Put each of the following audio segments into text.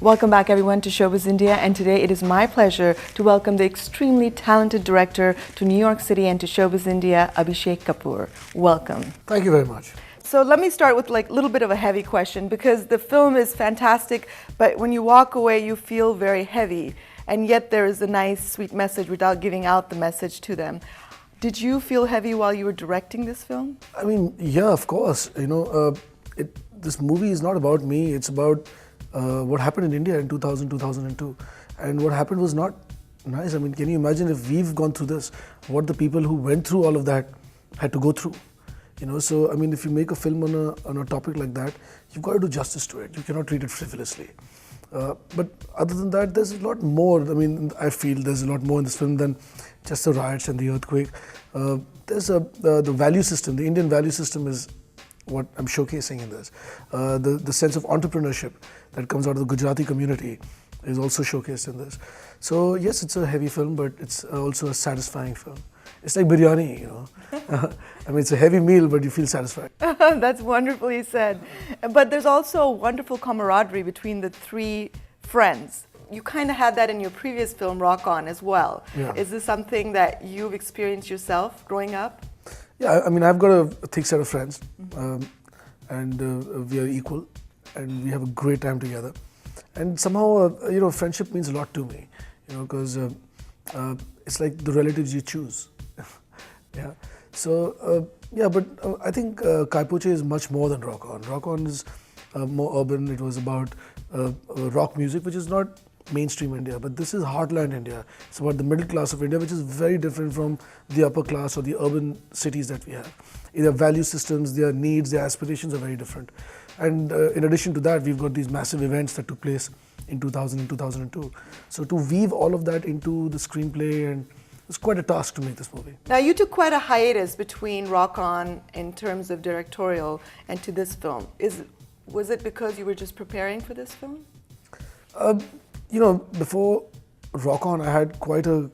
Welcome back everyone to Showbiz India, and today it is my pleasure to welcome the extremely talented director to New York City and to Showbiz India, Abhishek Kapoor. Welcome. Thank you very much. So let me start with like a little bit of a heavy question, because the film is fantastic, but when you walk away you feel very heavy, and yet there is a nice sweet message without giving out the message to them. Did you feel heavy while you were directing this film? I mean, yeah, of course. You know, this movie is not about me. It's about what happened in India in 2000, 2002. And what happened was not nice. I mean, can you imagine if we've gone through this, what the people who went through all of that had to go through? You know, so I mean, if you make a film on a topic like that, you've got to do justice to it. You cannot treat it frivolously. But other than that, there's a lot more. I mean, I feel there's a lot more in this film than just the riots and the earthquake. There's the value system. The Indian value system is what I'm showcasing in this. The sense of entrepreneurship that comes out of the Gujarati community is also showcased in this. So yes, it's a heavy film, but it's also a satisfying film. It's like biryani, you know. I mean, it's a heavy meal, but you feel satisfied. That's wonderfully said. But there's also wonderful camaraderie between the three friends. You kind of had that in your previous film, Rock On, as well. Yeah. Is this something that you've experienced yourself growing up? Yeah, I mean, I've got a thick set of friends, and we are equal, and we have a great time together. And somehow, you know, friendship means a lot to me, you know, because it's like the relatives you choose. Yeah. So, yeah, but I think Kaipoche is much more than Rock On. Rock On is more urban. It was about rock music, which is not mainstream India, but this is heartland India. It's about the middle class of India, which is very different from the upper class or the urban cities that we have. Their value systems, their needs, their aspirations are very different. And in addition to that, we've got these massive events that took place in 2000 and 2002. So to weave all of that into the screenplay, and it's quite a task to make this movie. Now, you took quite a hiatus between Rock On in terms of directorial and to this film. Was it because you were just preparing for this film? You know, before Rock On, I had quite a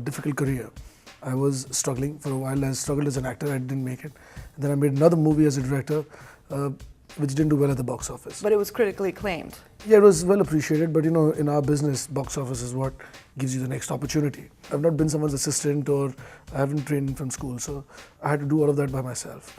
difficult career. I was struggling for a while. I struggled as an actor. I didn't make it. And then I made another movie as a director, which didn't do well at the box office. But it was critically acclaimed. Yeah, it was well appreciated, but you know, in our business, box office is what gives you the next opportunity. I've not been someone's assistant, or I haven't trained from school, so I had to do all of that by myself.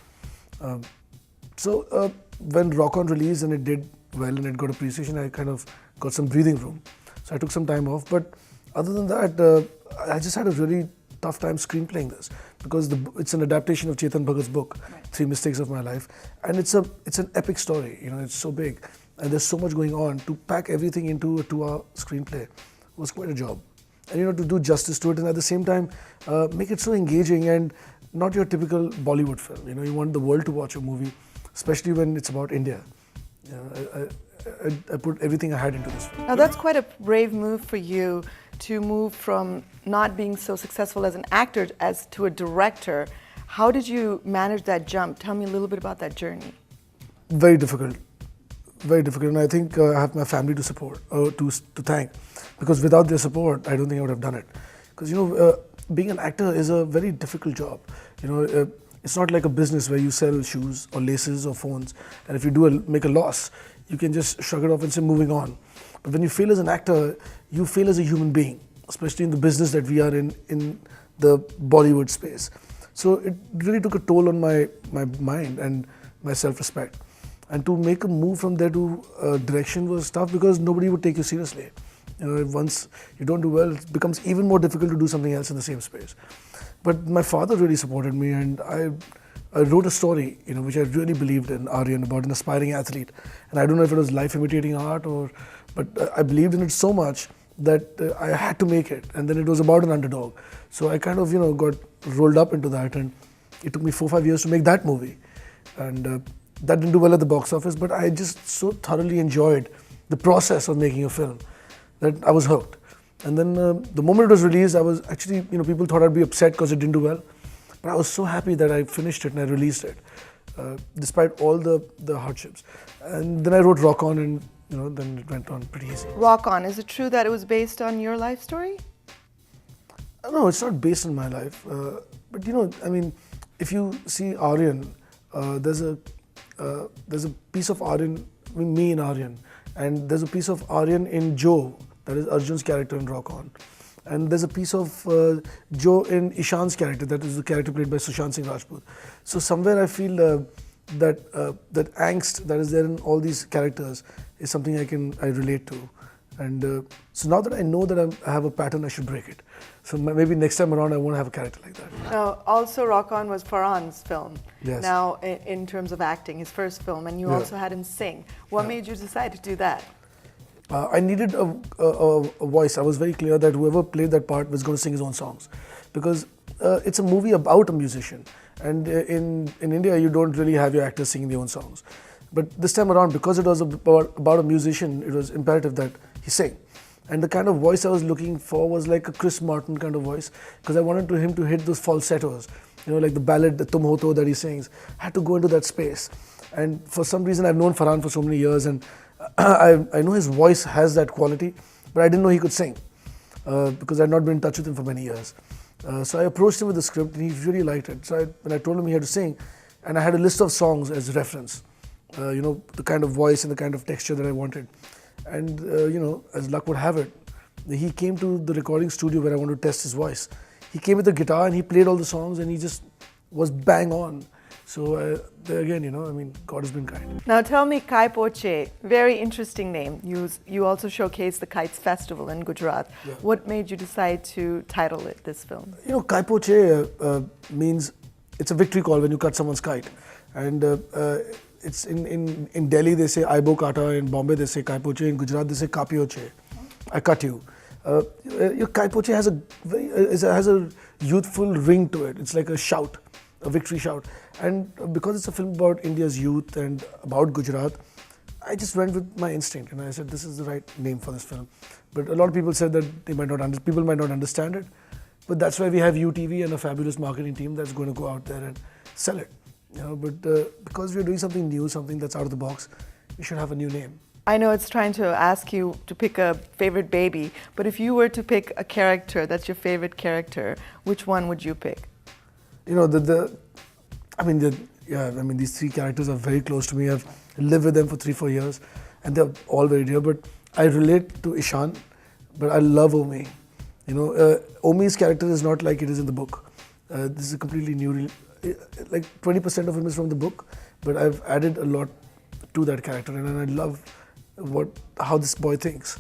So when Rock On released and it did well and it got appreciation, I kind of got some breathing room. So I took some time off, but other than that, I just had a really tough time screenplaying this, because it's an adaptation of Chetan Bhagat's book, right. 3 Mistakes of My Life, and it's an epic story. You know, it's so big, and there's so much going on. To pack everything into a 2-hour screenplay was quite a job, and you know, to do justice to it, and at the same time make it so engaging and not your typical Bollywood film. You know, you want the world to watch a movie, especially when it's about India. You know, I put everything I had into this film. Now that's quite a brave move for you, to move from not being so successful as an actor as to a director. How did you manage that jump? Tell me a little bit about that journey. Very difficult, and I think I have my family to support, to thank, because without their support, I don't think I would have done it. Because you know, being an actor is a very difficult job. You know, it's not like a business where you sell shoes or laces or phones, and if you make a loss, you can just shrug it off and say moving on. But when you fail as an actor, you fail as a human being, especially in the business that we are in the Bollywood space. So it really took a toll on my mind and my self-respect. And to make a move from there to direction was tough, because nobody would take you seriously. You know, once you don't do well, it becomes even more difficult to do something else in the same space. But my father really supported me, and I wrote a story, you know, which I really believed in, Aryan, about an aspiring athlete. And I don't know if it was life imitating art, but I believed in it so much that I had to make it. And then it was about an underdog. So I kind of, you know, got rolled up into that, and it took me 4 or 5 years to make that movie. And that didn't do well at the box office, but I just so thoroughly enjoyed the process of making a film that I was hooked. And then the moment it was released, I was actually, you know, people thought I'd be upset because it didn't do well. But I was so happy that I finished it and I released it, despite all the hardships. And then I wrote Rock On, and you know, then it went on pretty easy. Rock On, is it true that it was based on your life story? No, it's not based on my life. But you know, I mean, if you see Aryan, there's a piece of Aryan, I mean, me and Aryan, and there's a piece of Aryan in Joe, that is Arjun's character in Rock On. And there's a piece of Joe in Ishan's character, that is the character played by Sushant Singh Rajput. So somewhere I feel that angst that is there in all these characters is something I relate to. And so now that I know that I have a pattern, I should break it. So maybe next time around I won't have a character like that. Now, also Rock On was Farhan's film. Yes. Now, in terms of acting, his first film, and you also had him sing. What made you decide to do that? I needed a voice. I was very clear that whoever played that part was going to sing his own songs, because it's a movie about a musician, and in India you don't really have your actors singing their own songs. But this time around, because it was about a musician, it was imperative that he sing. And the kind of voice I was looking for was like a Chris Martin kind of voice, because I wanted him to hit those falsettos, like the ballad the Tum Ho To that he sings. I had to go into that space. And for some reason, I've known Farhan for so many years, and I know his voice has that quality, but I didn't know he could sing, because I had not been in touch with him for many years. So I approached him with the script, and he really liked it. So when I told him he had to sing, and I had a list of songs as reference, the kind of voice and the kind of texture that I wanted. And, as luck would have it, he came to the recording studio where I wanted to test his voice. He came with a guitar and he played all the songs, and he just was bang on. So there again, God has been kind. Now tell me, Kai Poche, very interesting name. You also showcase the Kites Festival in Gujarat. Yeah. What made you decide to title it this film? Kai Poche means it's a victory call when you cut someone's kite. And it's in Delhi they say Aibo Kata, in Bombay they say Kai Poche, in Gujarat they say Kapioche. I cut you. Kai Poche has a youthful ring to it. It's like a shout, a victory shout. And because it's a film about India's youth and about Gujarat, I just went with my instinct, and I said this is the right name for this film. But a lot of people said that people might not understand it. But that's why we have UTV and a fabulous marketing team that's going to go out there and sell it. But because we're doing something new, something that's out of the box, we should have a new name. I know it's trying to ask you to pick a favorite baby, but if you were to pick a character that's your favorite character, which one would you pick? These three characters are very close to me. I've lived with them for 3-4 years, and they're all very dear. But I relate to Ishan, but I love Omi. Omi's character is not like it is in the book. This is a completely new. Like 20% of him is from the book, but I've added a lot to that character, and I love how this boy thinks.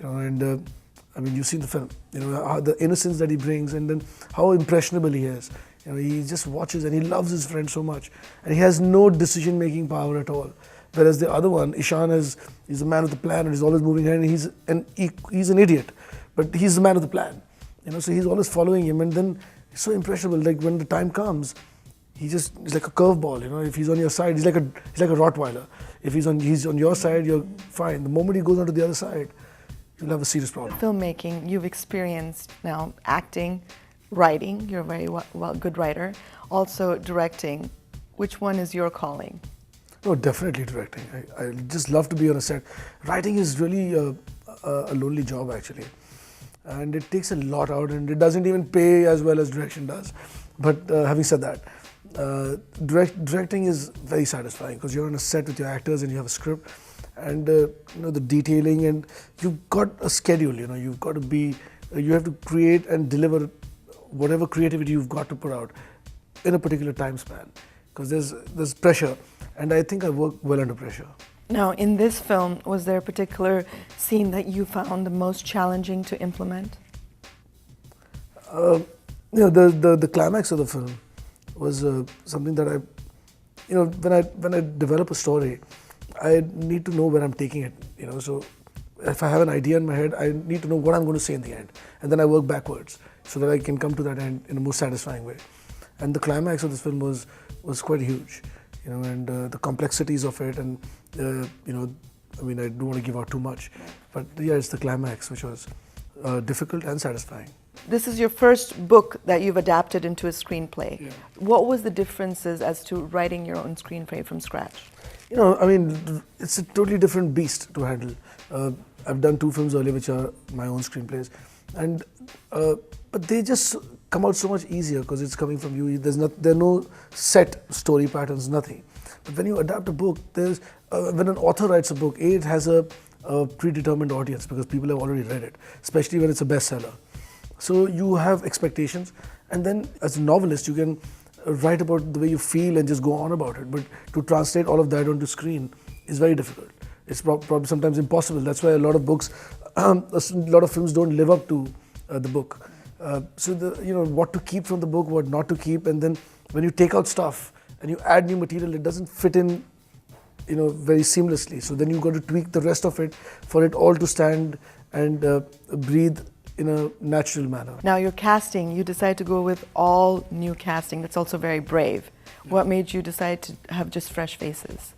You've seen the film. How the innocence that he brings, and then how impressionable he is. He just watches and he loves his friend so much, and he has no decision-making power at all. Whereas the other one, Ishan, is a man of the plan, and he's always moving ahead, and he's an idiot, but he's the man of the plan. So he's always following him, and then he's so impressionable. Like when the time comes, he's like a curveball. If he's on your side, he's like a Rottweiler. If he's on your side, you're fine. The moment he goes onto the other side, you'll have a serious problem. Filmmaking, you've experienced now acting, writing. You're a very good writer. Also directing. Which one is your calling? No, definitely directing. I just love to be on a set. Writing is really a lonely job actually, and it takes a lot out, and it doesn't even pay as well as direction does. But having said that, directing is very satisfying because you're on a set with your actors and you have a script, and the detailing, and you've got a schedule. You have to create and deliver whatever creativity you've got to put out in a particular time span, because there's pressure, and I think I work well under pressure. Now, in this film, was there a particular scene that you found the most challenging to implement? The climax of the film was something that when I develop a story, I need to know where I'm taking it. So if I have an idea in my head, I need to know what I'm going to say in the end, and then I work backwards so that I can come to that end in a more satisfying way. And the climax of this film was quite huge, and the complexities of it, and I don't want to give out too much, but yeah, it's the climax which was difficult and satisfying. This is your first book that you've adapted into a screenplay. Yeah. What was the differences as to writing your own screenplay from scratch? It's a totally different beast to handle. I've done 2 films earlier which are my own screenplays, and but they just come out so much easier because it's coming from you. There are no set story patterns, nothing. But when you adapt a book, when an author writes a book, it has a a predetermined audience because people have already read it, especially when it's a bestseller. So you have expectations, and then as a novelist, you can write about the way you feel and just go on about it. But to translate all of that onto screen is very difficult. It's probably sometimes impossible. That's why a lot of books, a lot of films don't live up to the book. So what to keep from the book, what not to keep, and then when you take out stuff and you add new material, it doesn't fit in, very seamlessly. So then you've got to tweak the rest of it for it all to stand and breathe in a natural manner. Now your casting, you decided to go with all new casting. That's also very brave. What made you decide to have just fresh faces?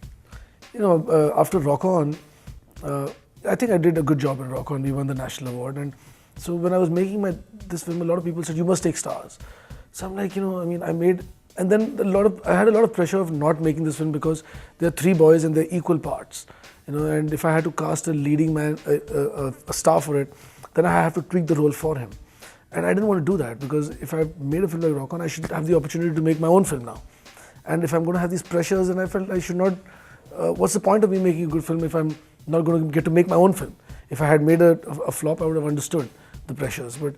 After Rock On, I think I did a good job at Rock On. We won the national award, and so when I was making this film, a lot of people said you must take stars. So I'm like, I made, and then I had a lot of pressure of not making this film because there are three boys and they're equal parts, and if I had to cast a leading man, a star for it, then I have to tweak the role for him. And I didn't want to do that because if I made a film like Rock On, I should have the opportunity to make my own film now. And if I'm going to have these pressures, and I felt I should not, what's the point of me making a good film if I'm not going to get to make my own film? If I had made a flop, I would have understood the pressures. So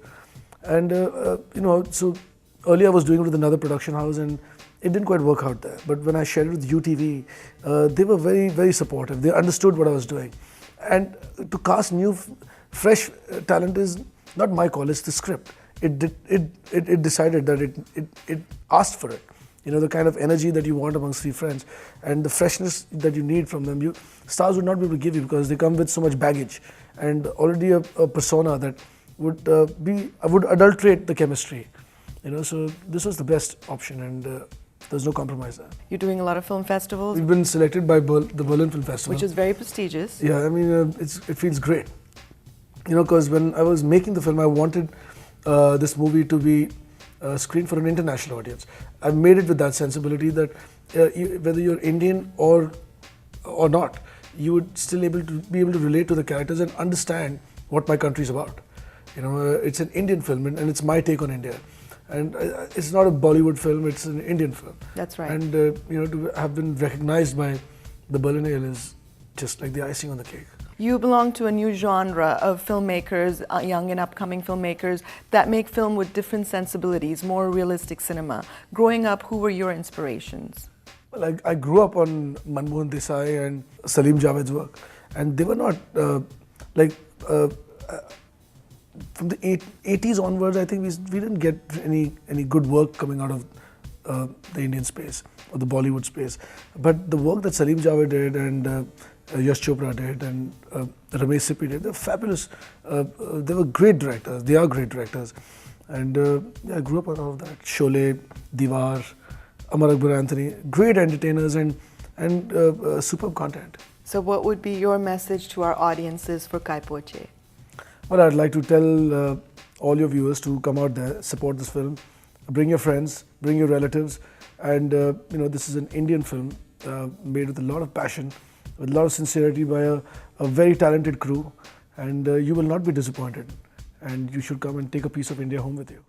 earlier I was doing it with another production house and it didn't quite work out there. But when I shared it with UTV, they were very, very supportive. They understood what I was doing. And to cast new, fresh talent is not my call, it's the script. It decided that it asked for it. The kind of energy that you want amongst three friends and the freshness that you need from them. Stars would not be able to give you because they come with so much baggage and already a persona that would adulterate the chemistry. So this was the best option, and there's no compromise there. You're doing a lot of film festivals? We've been selected by the Berlin Film Festival. Which is very prestigious. Yeah, it feels great. Because when I was making the film, I wanted this movie to be screened for an international audience. I made it with that sensibility that whether you're Indian or not, you would still be able to relate to the characters and understand what my country is about. It's an Indian film and it's my take on India. And it's not a Bollywood film, it's an Indian film. That's right. And to have been recognized by the Berlinale is just like the icing on the cake. You belong to a new genre of filmmakers, young and upcoming filmmakers, that make film with different sensibilities, more realistic cinema. Growing up, who were your inspirations? Well, I grew up on Manmohan Desai and Salim Javed's work, and they were not from the 80s onwards. I think we didn't get any good work coming out of the Indian space or the Bollywood space. But the work that Salim Javed did and Yash Chopra did and Ramesh Sippy did, they're fabulous. They were great directors. They are great directors. And I grew up on all of that. Sholay, Diwar, Amar Akbar Anthony, great entertainers and superb content. So what would be your message to our audiences for Kai Po Che? Well, I'd like to tell all your viewers to come out there, support this film, bring your friends, bring your relatives, and this is an Indian film made with a lot of passion, with a lot of sincerity by a very talented crew, and you will not be disappointed, and you should come and take a piece of India home with you.